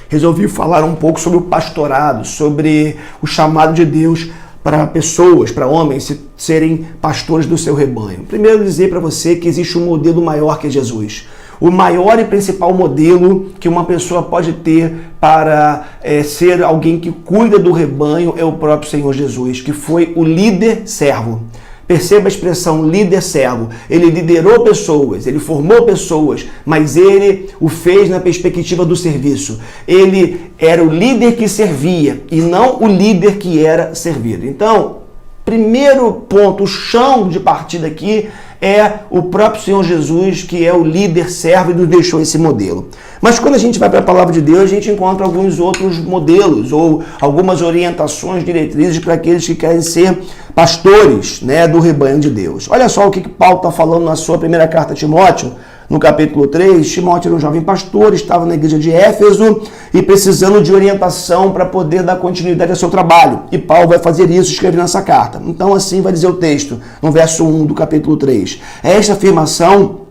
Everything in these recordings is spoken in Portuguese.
resolvi falar um pouco sobre o pastorado, sobre o chamado de Deus para pessoas, para homens serem pastores do seu rebanho. Primeiro dizer para você que existe um modelo maior que Jesus. O maior e principal modelo que uma pessoa pode ter para ser alguém que cuida do rebanho é o próprio Senhor Jesus, que foi o líder servo. Perceba a expressão líder-servo. Ele liderou pessoas, ele formou pessoas, mas ele o fez na perspectiva do serviço. Ele era o líder que servia e não o líder que era servido. Então, primeiro ponto, o chão de partida aqui é o próprio Senhor Jesus, que é o líder-servo e nos deixou esse modelo. Mas quando a gente vai para a palavra de Deus, a gente encontra alguns outros modelos ou algumas orientações, diretrizes para aqueles que querem ser pastores, do rebanho de Deus. Olha só o que Paulo está falando na sua primeira carta a Timóteo, no capítulo 3. Timóteo era um jovem pastor, estava na igreja de Éfeso e precisando de orientação para poder dar continuidade ao seu trabalho. E Paulo vai fazer isso, escrevendo essa carta. Então assim vai dizer o texto, no verso 1 do capítulo 3. Esta afirmação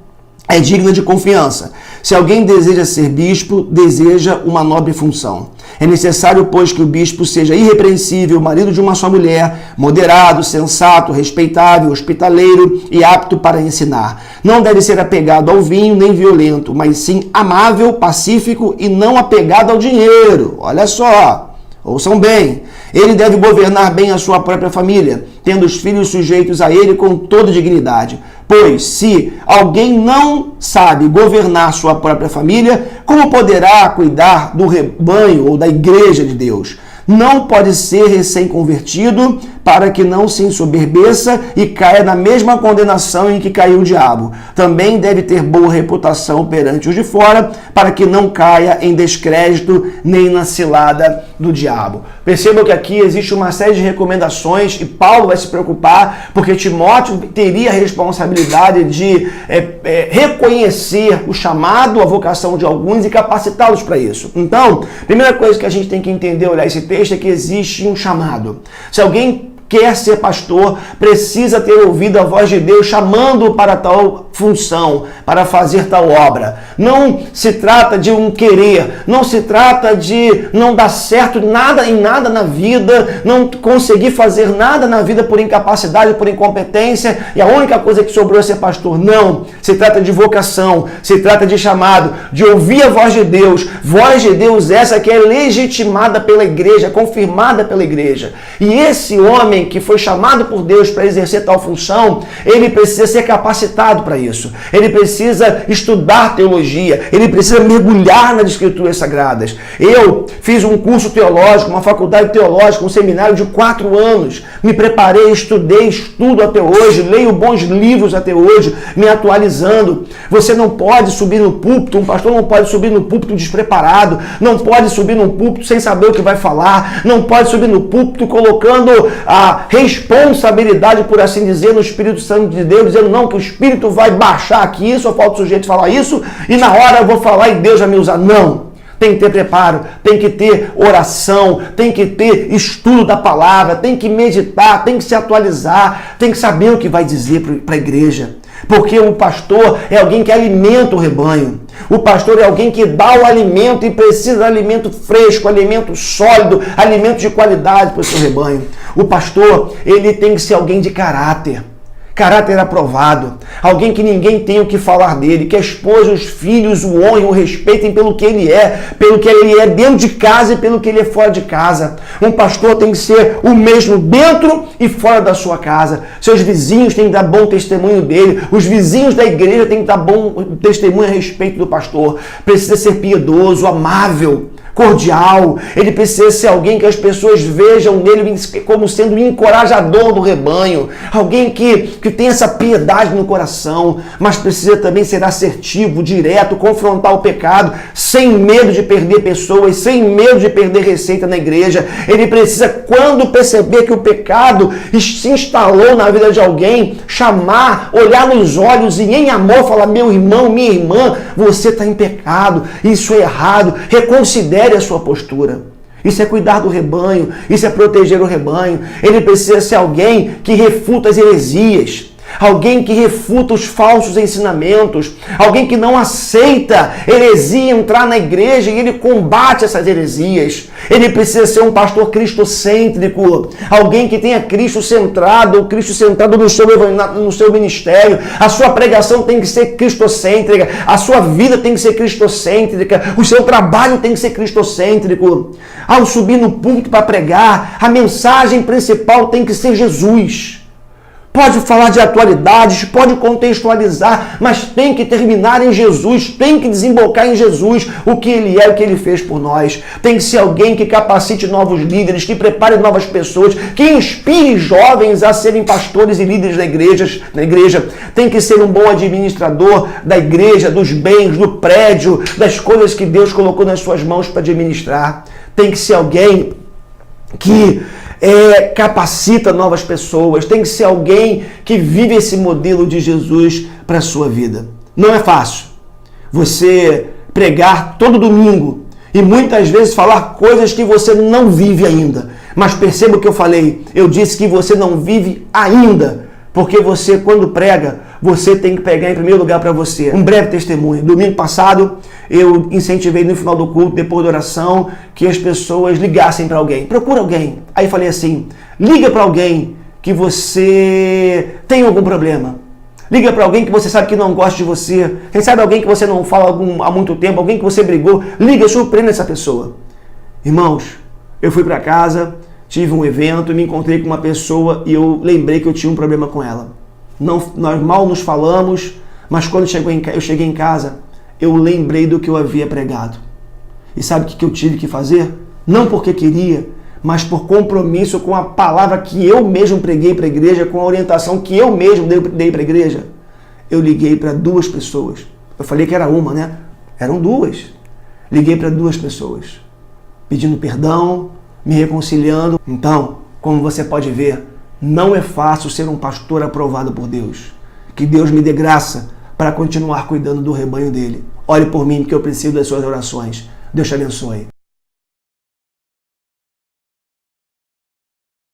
é digna de confiança. Se alguém deseja ser bispo, deseja uma nobre função. É necessário, pois, que o bispo seja irrepreensível, marido de uma só mulher, moderado, sensato, respeitável, hospitaleiro e apto para ensinar. Não deve ser apegado ao vinho nem violento, mas sim amável, pacífico e não apegado ao dinheiro. Olha só, ouçam bem. Ele deve governar bem a sua própria família, tendo os filhos sujeitos a ele com toda dignidade. Pois, se alguém não sabe governar sua própria família, como poderá cuidar do rebanho ou da igreja de Deus? Não pode ser recém-convertido para que não se ensoberbeça e caia na mesma condenação em que caiu o diabo. Também deve ter boa reputação perante os de fora, para que não caia em descrédito nem na cilada do diabo. Percebam que aqui existe uma série de recomendações e Paulo vai se preocupar porque Timóteo teria a responsabilidade de reconhecer o chamado, a vocação de alguns e capacitá-los para isso. Então, primeira coisa que a gente tem que entender, olhar esse texto, é que existe um chamado. Se alguém quer ser pastor, precisa ter ouvido a voz de Deus chamando-o para tal função, para fazer tal obra. Não se trata de um querer, não se trata de não dar certo em nada na vida, não conseguir fazer nada na vida por incapacidade, por incompetência, e a única coisa que sobrou é ser pastor. Não, se trata de vocação, se trata de chamado, de ouvir a voz de Deus essa que é legitimada pela igreja, confirmada pela igreja. E esse homem que foi chamado por Deus para exercer tal função, ele precisa ser capacitado para isso. Ele precisa estudar teologia, ele precisa mergulhar nas escrituras sagradas. Eu fiz um curso teológico, uma faculdade teológica, um seminário de 4 anos, me preparei, estudo até hoje, leio bons livros até hoje, me atualizando. Você não pode subir no púlpito, um pastor não pode subir no púlpito despreparado, não pode subir no púlpito sem saber o que vai falar, não pode subir no púlpito colocando a responsabilidade, por assim dizer, no Espírito Santo de Deus, dizendo não, que o Espírito vai baixar aqui, só falta o sujeito falar isso, e na hora eu vou falar e Deus vai me usar. Não! Tem que ter preparo, tem que ter oração, tem que ter estudo da palavra, tem que meditar, tem que se atualizar, tem que saber o que vai dizer para a igreja. Porque o pastor é alguém que alimenta o rebanho. O pastor é alguém que dá o alimento e precisa de alimento fresco, alimento sólido, alimento de qualidade para o seu rebanho. O pastor, ele tem que ser alguém de caráter aprovado, alguém que ninguém tem o que falar dele, que a esposa e os filhos o honrem, o respeitem pelo que ele é dentro de casa e pelo que ele é fora de casa. Um pastor tem que ser o mesmo dentro e fora da sua casa. Seus vizinhos têm que dar bom testemunho dele, os vizinhos da igreja têm que dar bom testemunho a respeito do pastor. Precisa ser piedoso, amável, cordial. Ele precisa ser alguém que as pessoas vejam nele como sendo um encorajador do rebanho, alguém que tem essa piedade no coração, mas precisa também ser assertivo, direto, confrontar o pecado, sem medo de perder pessoas, sem medo de perder receita na igreja. Ele precisa, quando perceber que o pecado se instalou na vida de alguém, chamar, olhar nos olhos e em amor falar: meu irmão, minha irmã, você está em pecado, isso é errado, reconsidere a sua postura. Isso é cuidar do rebanho, isso é proteger o rebanho. Ele precisa ser alguém que refuta as heresias. alguém que refuta os falsos ensinamentos, alguém que não aceita heresia entrar na igreja e ele combate essas heresias. Ele precisa ser um pastor cristocêntrico, alguém que tenha Cristo centrado no seu ministério. A sua pregação tem que ser cristocêntrica, a sua vida tem que ser cristocêntrica, o seu trabalho tem que ser cristocêntrico. Ao subir no púlpito para pregar, a mensagem principal tem que ser Jesus. Pode falar de atualidades, pode contextualizar, mas tem que terminar em Jesus, tem que desembocar em Jesus, o que Ele é, o que Ele fez por nós. Tem que ser alguém que capacite novos líderes, que prepare novas pessoas, que inspire jovens a serem pastores e líderes na igreja. Tem que ser um bom administrador da igreja, dos bens, do prédio, das coisas que Deus colocou nas suas mãos para administrar. Tem que ser alguém que capacita novas pessoas, tem que ser alguém que vive esse modelo de Jesus para a sua vida. Não é fácil você pregar todo domingo e muitas vezes falar coisas que você não vive ainda. Mas perceba o que eu falei, eu disse que você não vive ainda, porque você, quando prega, você tem que pegar em primeiro lugar para você. Um breve testemunho. Domingo passado, eu incentivei no final do culto, depois da oração, que as pessoas ligassem para alguém. Procura alguém. Aí falei assim, liga para alguém que você tem algum problema. Liga para alguém que você sabe que não gosta de você. Quem sabe alguém que você não fala há muito tempo, alguém que você brigou. Liga, surpreenda essa pessoa. Irmãos, eu fui para casa, tive um evento, me encontrei com uma pessoa e eu lembrei que eu tinha um problema com ela. Nós mal nos falamos, mas quando eu cheguei em casa, eu lembrei do que eu havia pregado. E sabe o que eu tive que fazer? Não porque queria, mas por compromisso com a palavra que eu mesmo preguei para a igreja, com a orientação que eu mesmo dei para a igreja. Eu liguei para 2 pessoas. Eu falei que era uma, né? Eram 2. Liguei para 2 pessoas, pedindo perdão, me reconciliando. Então, como você pode ver, não é fácil ser um pastor aprovado por Deus. Que Deus me dê graça para continuar cuidando do rebanho dele. Ore por mim, porque eu preciso das suas orações. Deus te abençoe.